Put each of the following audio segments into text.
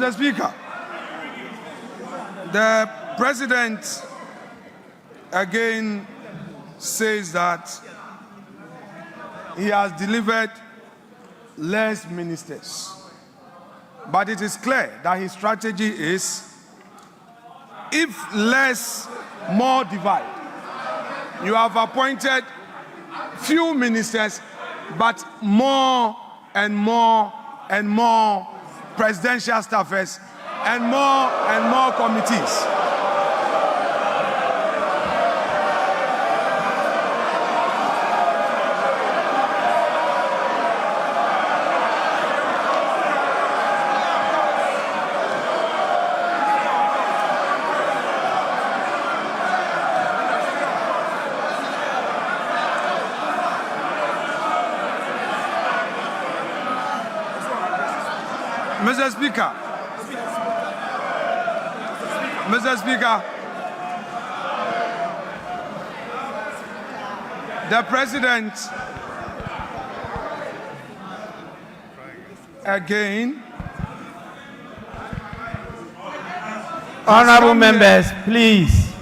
Mr. Speaker, the President again says that he has delivered less ministers. But it is clear that his strategy is, if less, more divide. You have appointed few ministers, but more and more and more presidential staffers and more committees. Mr. Speaker, the President again. Honorable members, please.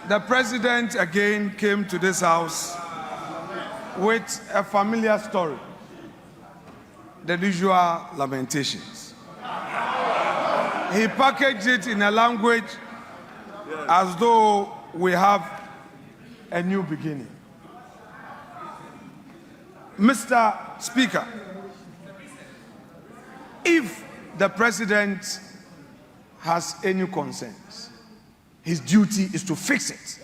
The President again came to this House with a familiar story. The usual lamentations. He packaged it in a language as though we have a new beginning. Mr. Speaker, if the President has any concerns, his duty is to fix it.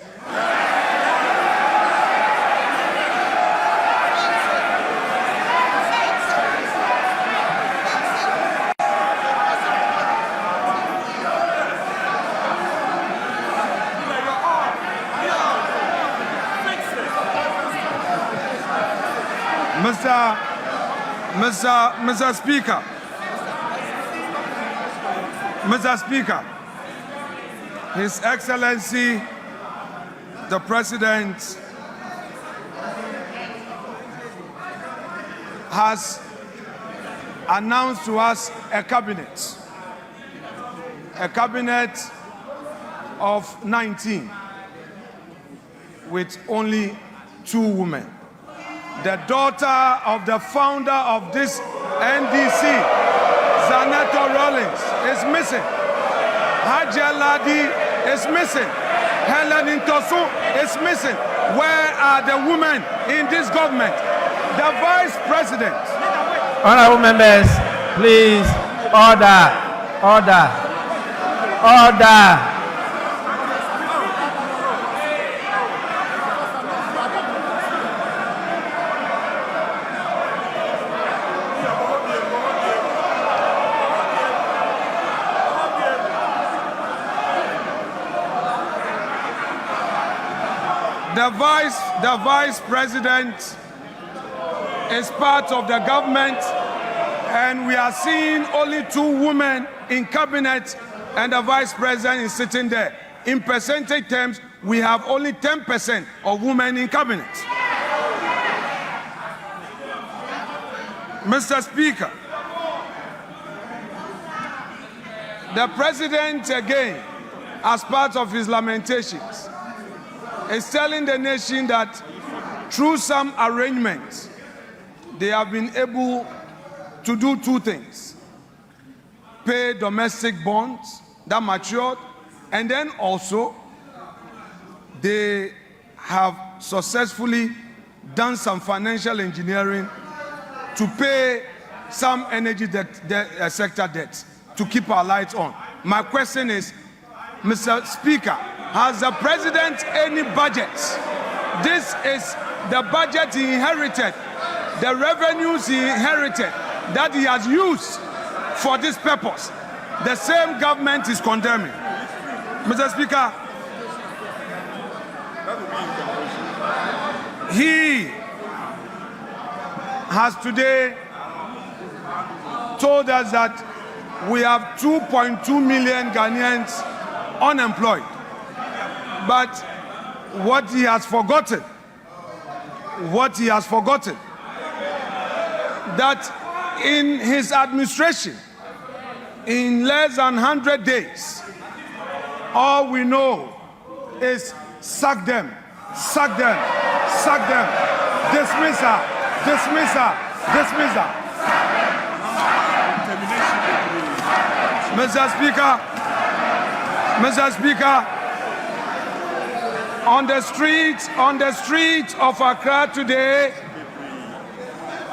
Mr. Speaker, His Excellency, the President, has announced to us a cabinet of 19 with only 2 women. The daughter of the founder of this NDC, Zaneto Rollins, is missing. Haja Ladi is missing. Helen Intosu is missing. Where are the women in this government? The Vice President. Honorable members, please, order. The Vice President is part of the government, and we are seeing only 2 women in cabinet, and the Vice President is sitting there. In percentage terms, we have only 10% of women in cabinet. Mr. Speaker, the President again, as part of his lamentations, is telling the nation that through some arrangements, they have been able to do 2 things. Pay domestic bonds that matured, and then also they have successfully done some financial engineering to pay some energy sector debts to keep our lights on. My question is, Mr. Speaker, has the President any budget? This is the budget he inherited, the revenues he inherited that he has used for this purpose. The same government is condemning. Mr. Speaker, he has today told us that we have 2.2 million Ghanaians unemployed. But what he has forgotten, that in his administration, in less than 100 days, all we know is sack them, sack them, sack them, dismiss her, dismiss her, dismiss her. Mr. Speaker, on the streets of Accra today,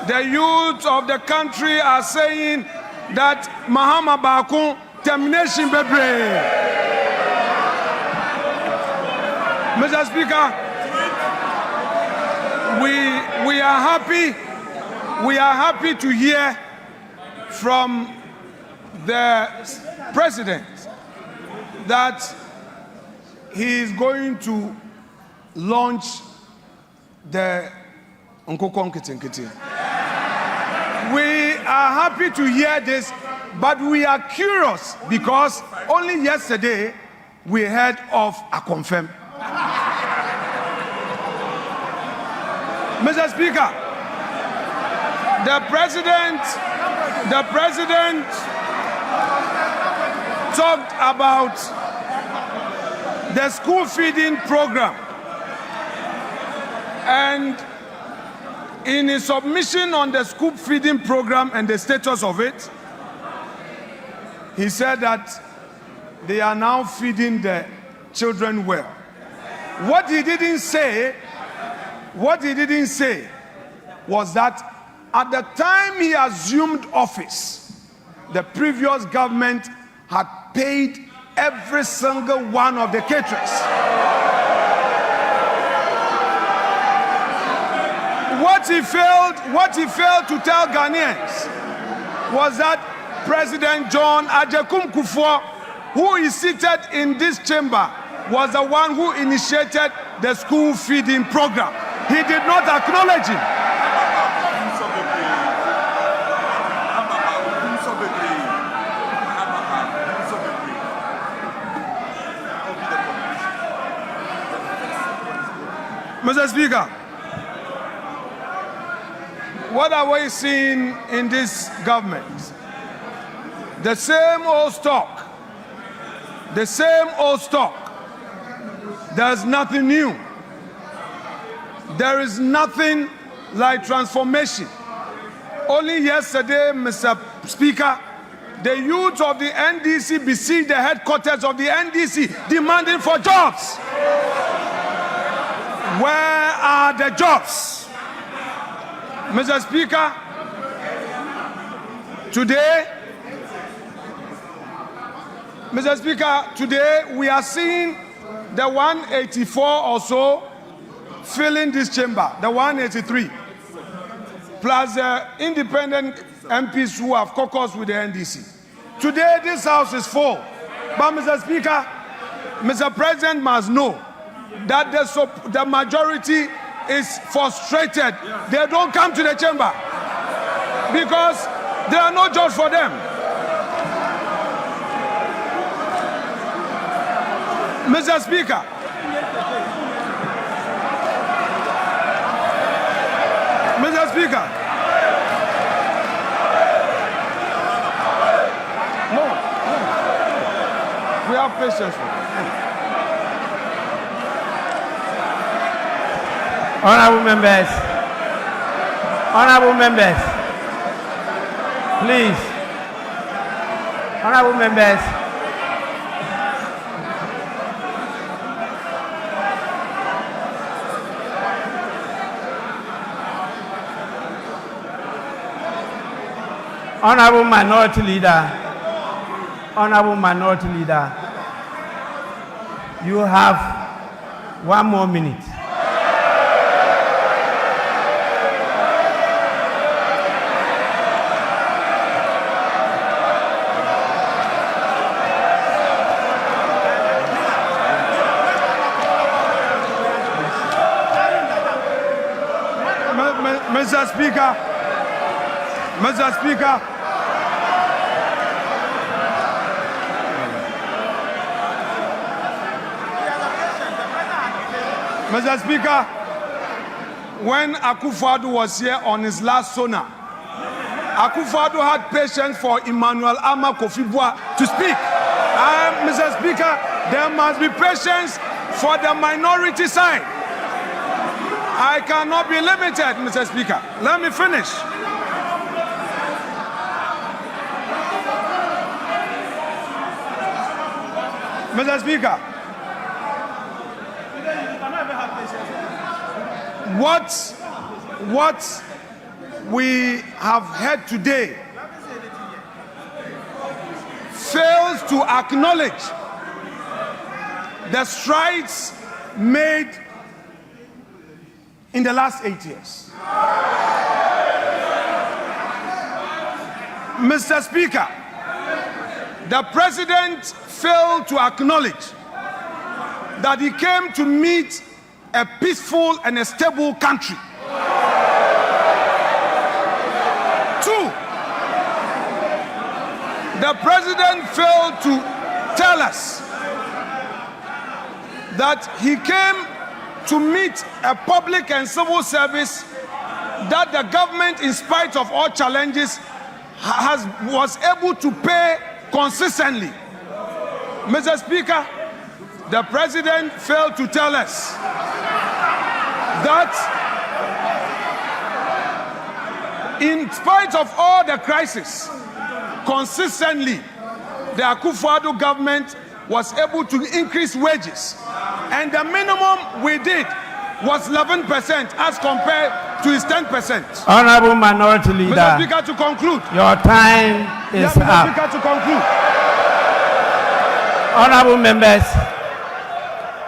the youth of the country are saying that Mahama Bakun termination bebre. Mr. Speaker, we are happy to hear from the president that he is going to launch the Nkokon Kitinkiti. We are happy to hear this, but we are curious because only yesterday we heard of a confirm. Mr. Speaker, the president talked about the school feeding program, and in his submission on the school feeding program and the status of it, he said that they are now feeding the children well. What he didn't say was that at the time he assumed office, the previous government had paid every single one of the caterers. What he failed to tell Ghanaians was that President John Ajekum Kufuor, who is seated in this chamber, was the one who initiated the school feeding program. He did not acknowledge him. Mr. Speaker, what are we seeing in this government? The same old stock. The same old stock. There's nothing new. There is nothing like transformation. Only yesterday, Mr. Speaker, the youth of the NDC besieged the headquarters of the NDC demanding for jobs. Where are the jobs? Mr. Speaker, today we are seeing the 184 or so filling this chamber, the 183, plus the independent MPs who have caucused with the NDC. Today this house is full, but Mr. Speaker, Mr. President must know that the majority is frustrated. They don't come to the chamber because there are no jobs for them. Mr. Speaker, no, we have patience. Honorable members, please. Honorable members, Honorable Minority Leader, you have 1 more minute. Mr. Speaker, when Akufo-Addo was here on his last SONA, Akufo-Addo had patience for Emmanuel Ama Kofi-Boa to speak. Mr. Speaker, there must be patience for the minority side. I cannot be limited, Mr. Speaker. Let me finish. Mr. Speaker, what we have heard today fails to acknowledge the strides made in the last 8 years. Mr. Speaker, the president failed to acknowledge that he came to meet a peaceful and a stable country. 2, the president failed to tell us that he came to meet a public and civil service that the government, in spite of all challenges, was able to pay consistently. Mr. Speaker, the president failed to tell us that in spite of all the crisis, consistently, the Akufo-Addo government was able to increase wages. And the minimum we did was 11% as compared to his 10%. Honorable Minority Leader, Mr. Speaker, to conclude. Your time is up. Mr. Speaker, to conclude. Honorable members.